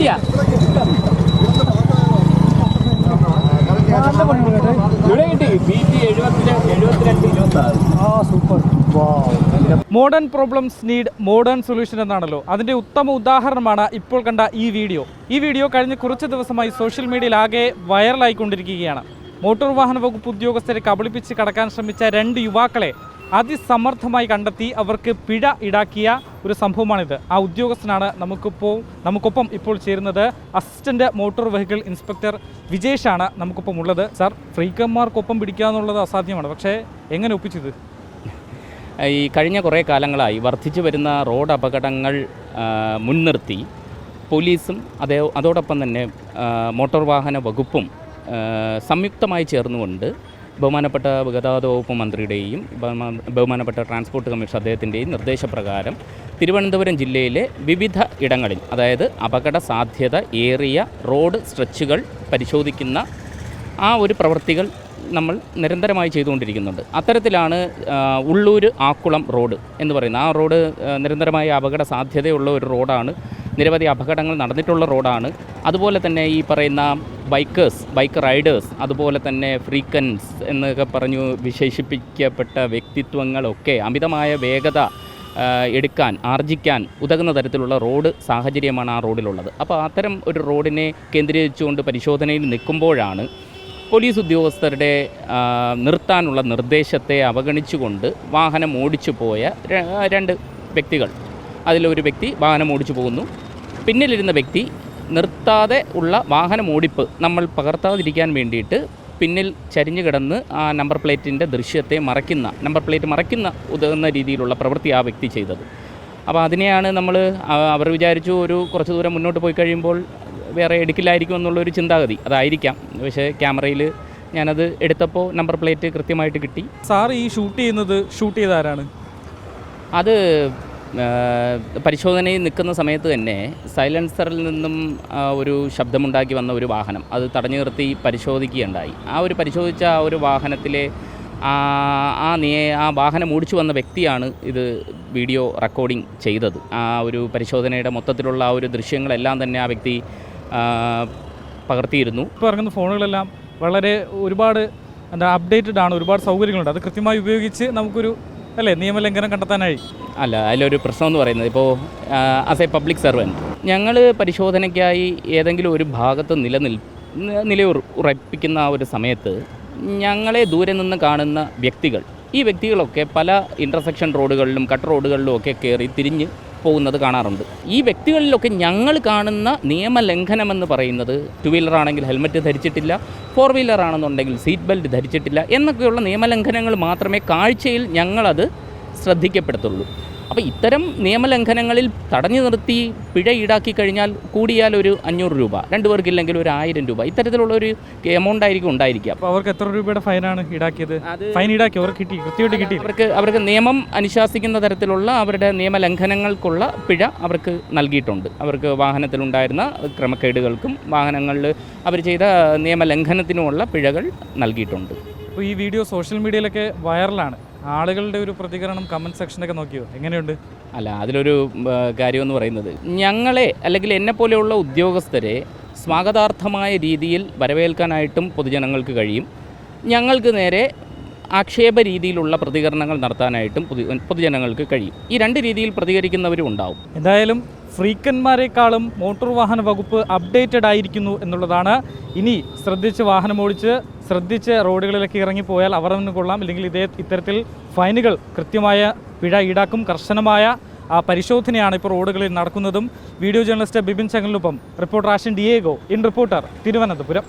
കിട്ടിയാ ഇവിടെ കിട്ടി BT 72 super. Modern problems need modern solution എന്നാണല്ലോ അതിൻ്റെ ഉത്തമ ഉദാഹരണമാണ് ഇപ്പോൾ കണ്ട ഈ വീഡിയോ കഴിഞ്ഞ കുറച്ച് ദിവസമായി സോഷ്യൽ മീഡിയയിൽ ആകെ വൈറലായിക്കൊണ്ടിരിക്കുകയാണ്. മോട്ടോർ വാഹന വകുപ്പ് ഉദ്യോഗസ്ഥരെ കബളിപ്പിച്ച് കടക്കാൻ ശ്രമിച്ച 2 യുവാക്കളെ അതിസമർത്ഥമായി കണ്ടെത്തി അവർക്ക് പിഴ ഈടാക്കിയ ഒരു സംഭവമാണിത്. ആ ഉദ്യോഗസ്ഥനാണ് നമുക്കൊപ്പം ഇപ്പോൾ ചേരുന്നത്. അസിസ്റ്റന്റ് മോട്ടോർ വെഹിക്കിൾ ഇൻസ്പെക്ടർ വിജേഷാണ് നമുക്കൊപ്പം ഉള്ളത്. സാർ, ഫ്രീക്കന്മാർക്കൊപ്പം പിടിക്കുക എന്നുള്ളത് അസാധ്യമാണ്, പക്ഷേ എങ്ങനെ ഒപ്പിച്ചത്? ഈ കഴിഞ്ഞ കുറേ കാലങ്ങളായി വർദ്ധിച്ചു വരുന്ന റോഡ് അപകടങ്ങൾ മുൻനിർത്തി പോലീസും അതോടൊപ്പം തന്നെ മോട്ടോർ വാഹന വകുപ്പും സംയുക്തമായി ചേർന്നുകൊണ്ട് ബഹുമാനപ്പെട്ട ഗതാഗത വകുപ്പ് മന്ത്രിയുടെയും ബഹുമാനപ്പെട്ട ട്രാൻസ്പോർട്ട് കമ്മീഷൻ അദ്ദേഹത്തിൻ്റെയും നിർദ്ദേശപ്രകാരം തിരുവനന്തപുരം ജില്ലയിലെ വിവിധ ഇടങ്ങളിൽ, അതായത് അപകട സാധ്യത ഏറിയ റോഡ് സ്ട്രെച്ചുകൾ പരിശോധിക്കുന്ന ആ ഒരു പ്രവൃത്തികൾ നമ്മൾ നിരന്തരമായി ചെയ്തുകൊണ്ടിരിക്കുന്നുണ്ട്. അത്തരത്തിലാണ് ഉള്ളൂർ ആക്കുളം റോഡ് എന്ന് പറയുന്നത്. ആ റോഡ് നിരന്തരമായ അപകട സാധ്യതയുള്ള ഒരു റോഡാണ്. നിരവധി അപകടങ്ങൾ നടന്നിട്ടുള്ള റോഡാണ്. അതുപോലെ തന്നെ ഈ പറയുന്ന ബൈക്ക് റൈഡേഴ്സ്, അതുപോലെ തന്നെ ഫ്രീക്കൻസ് എന്നൊക്കെ പറഞ്ഞു വിശേഷിപ്പിക്കപ്പെട്ട വ്യക്തിത്വങ്ങളൊക്കെ അമിതമായ വേഗത ആർജിക്കാൻ ഉതകുന്ന തരത്തിലുള്ള റോഡ് സാഹചര്യമാണ് ആ റോഡിലുള്ളത്. അപ്പോൾ അത്തരം ഒരു റോഡിനെ കേന്ദ്രീകരിച്ചുകൊണ്ട് പരിശോധനയിൽ നിൽക്കുമ്പോഴാണ് പോലീസ് ഉദ്യോഗസ്ഥരുടെ നിർത്താനുള്ള നിർദ്ദേശത്തെ അവഗണിച്ചുകൊണ്ട് വാഹനം ഓടിച്ചു പോയ 2 വ്യക്തികൾ. അതിലൊരു വ്യക്തി വാഹനം ഓടിച്ചു പോകുന്നു. പിന്നിലിരുന്ന വ്യക്തി നിർത്താതെ ഉള്ള വാഹനം ഓടിപ്പ് നമ്മൾ പകർത്താതിരിക്കാൻ വേണ്ടിയിട്ട് പിന്നിൽ ചരിഞ്ഞു കിടന്ന് ആ നമ്പർ പ്ലേറ്റിൻ്റെ ദൃശ്യത്തെ നമ്പർ പ്ലേറ്റ് മറയ്ക്കുന്ന ഉതകുന്ന രീതിയിലുള്ള പ്രവൃത്തി ആ വ്യക്തി ചെയ്തത്. അപ്പോൾ അതിനെയാണ് അവർ വിചാരിച്ചു ഒരു കുറച്ച് ദൂരം മുന്നോട്ട് പോയി കഴിയുമ്പോൾ വേറെ എടുക്കില്ലായിരിക്കും എന്നുള്ളൊരു ചിന്താഗതി. അതായിരിക്കാം. പക്ഷേ ക്യാമറയിൽ ഞാനത് എടുത്തപ്പോൾ നമ്പർ പ്ലേറ്റ് കൃത്യമായിട്ട് കിട്ടി. സാർ, ഈ ഷൂട്ട് ചെയ്താരാണ്? അത് പരിശോധനയിൽ നിൽക്കുന്ന സമയത്ത് തന്നെ സൈലൻസറിൽ നിന്നും ഒരു ശബ്ദമുണ്ടാക്കി വന്ന ഒരു വാഹനം അത് തടഞ്ഞു നിർത്തി പരിശോധിക്കുകയുണ്ടായി. ആ ഒരു പരിശോധിച്ച ആ ഒരു വാഹനത്തിലെ ആ വാഹനം ഓടിച്ചു വന്ന വ്യക്തിയാണ് ഇത് വീഡിയോ റെക്കോർഡിംഗ് ചെയ്തത്. ആ ഒരു പരിശോധനയുടെ മൊത്തത്തിലുള്ള ആ ഒരു ദൃശ്യങ്ങളെല്ലാം തന്നെ ആ വ്യക്തി പകർത്തിയിരുന്നു. ഇപ്പോൾ ഇറങ്ങുന്ന ഫോണുകളെല്ലാം ഒരുപാട് അപ്ഡേറ്റഡ് ആണ്, ഒരുപാട് സൗകര്യങ്ങളുണ്ട്. അത് കൃത്യമായി ഉപയോഗിച്ച് നമുക്കൊരു നിയമലംഘനം കണ്ടെത്താനായി. അതിലൊരു പ്രശ്നം എന്ന് പറയുന്നത്, ഇപ്പോൾ ആസ് എ പബ്ലിക് സർവൻറ്റ് ഞങ്ങൾ പരിശോധനയ്ക്കായി ഏതെങ്കിലും ഒരു ഭാഗത്ത് നിലയുറപ്പിക്കുന്ന ആ ഒരു സമയത്ത് ഞങ്ങളെ ദൂരെ നിന്ന് കാണുന്ന ഈ വ്യക്തികളൊക്കെ പല ഇൻ്റർസെക്ഷൻ റോഡുകളിലും കട്ട് റോഡുകളിലും ഒക്കെ കയറി തിരിഞ്ഞ് പോകുന്നത് കാണാറുണ്ട്. ഈ വ്യക്തികളിലൊക്കെ ഞങ്ങൾ കാണുന്ന നിയമലംഘനമെന്ന് പറയുന്നത് 2 വീലർ ആണെങ്കിൽ ഹെൽമറ്റ് ധരിച്ചിട്ടില്ല, 4 വീലർ ആണെന്നുണ്ടെങ്കിൽ സീറ്റ് ബെൽറ്റ് ധരിച്ചിട്ടില്ല എന്നൊക്കെയുള്ള നിയമലംഘനങ്ങൾ മാത്രമേ കാഴ്ചയിൽ ഞങ്ങളത് ശ്രദ്ധിക്കപ്പെടുത്തുള്ളൂ. അപ്പോൾ ഇത്തരം നിയമലംഘനങ്ങളിൽ തടഞ്ഞു നിർത്തി പിഴ ഈടാക്കി കഴിഞ്ഞാൽ കൂടിയാൽ ഒരു 500 രൂപ, 2 പേർക്കില്ലെങ്കിൽ ഒരു 1000 രൂപ, ഇത്തരത്തിലുള്ള ഒരു എമൗണ്ട് ആയിരിക്കും ഉണ്ടായിരിക്കുക. അപ്പോൾ അവർക്ക് എത്ര രൂപയുടെ ഫൈനാണ് ഈടാക്കിയത്? അവർക്ക് നിയമം അനുശാസിക്കുന്ന തരത്തിലുള്ള അവരുടെ നിയമലംഘനങ്ങൾക്കുള്ള പിഴ അവർക്ക് നൽകിയിട്ടുണ്ട്. അവർക്ക് വാഹനത്തിലുണ്ടായിരുന്ന ക്രമക്കേടുകൾക്കും വാഹനങ്ങളിൽ അവർ ചെയ്ത നിയമലംഘനത്തിനുമുള്ള പിഴകൾ നൽകിയിട്ടുണ്ട്. അപ്പോൾ ഈ വീഡിയോ സോഷ്യൽ മീഡിയയിലൊക്കെ വൈറലാണ്. ആളുകളുടെ ഒരു പ്രതികരണം കമൻറ്റ് സെക്ഷനൊക്കെ നോക്കിയോ? എങ്ങനെയുണ്ട്? അതിലൊരു കാര്യമെന്ന് പറയുന്നത്, ഞങ്ങളെ അല്ലെങ്കിൽ എന്നെപ്പോലെയുള്ള ഉദ്യോഗസ്ഥരെ സ്വാഗതാർഹമായ രീതിയിൽ വരവേൽക്കാനായിട്ടും പൊതുജനങ്ങൾക്ക് കഴിയും. ഞങ്ങൾക്ക് നേരെ ആക്ഷേപ രീതിയിലുള്ള പ്രതികരണങ്ങൾ നടത്താനായിട്ടും പൊതുജനങ്ങൾക്ക് കഴിയും. ഈ 2 രീതിയിൽ പ്രതികരിക്കുന്നവരും ഉണ്ടാവും. എന്തായാലും ഫ്രീക്കന്മാരെക്കാളും മോട്ടോർ വാഹന വകുപ്പ് അപ്ഡേറ്റഡ് ആയിരിക്കുന്നു എന്നുള്ളതാണ്. ഇനി ശ്രദ്ധിച്ച് റോഡുകളിലേക്ക് ഇറങ്ങിപ്പോയാൽ അവർ തന്നെ കൊള്ളാം. ഇല്ലെങ്കിൽ ഇത്തരത്തിൽ ഫൈനുകൾ, കൃത്യമായ പിഴ ഈടാക്കും. കർശനമായ പരിശോധനയാണ് ഇപ്പോൾ റോഡുകളിൽ നടക്കുന്നതും. വീഡിയോ ജേർണലിസ്റ്റ് ബിബിൻ ചങ്ങലിനൊപ്പം reporter Ashan Diego, in reporter, Thiruvananthapuram.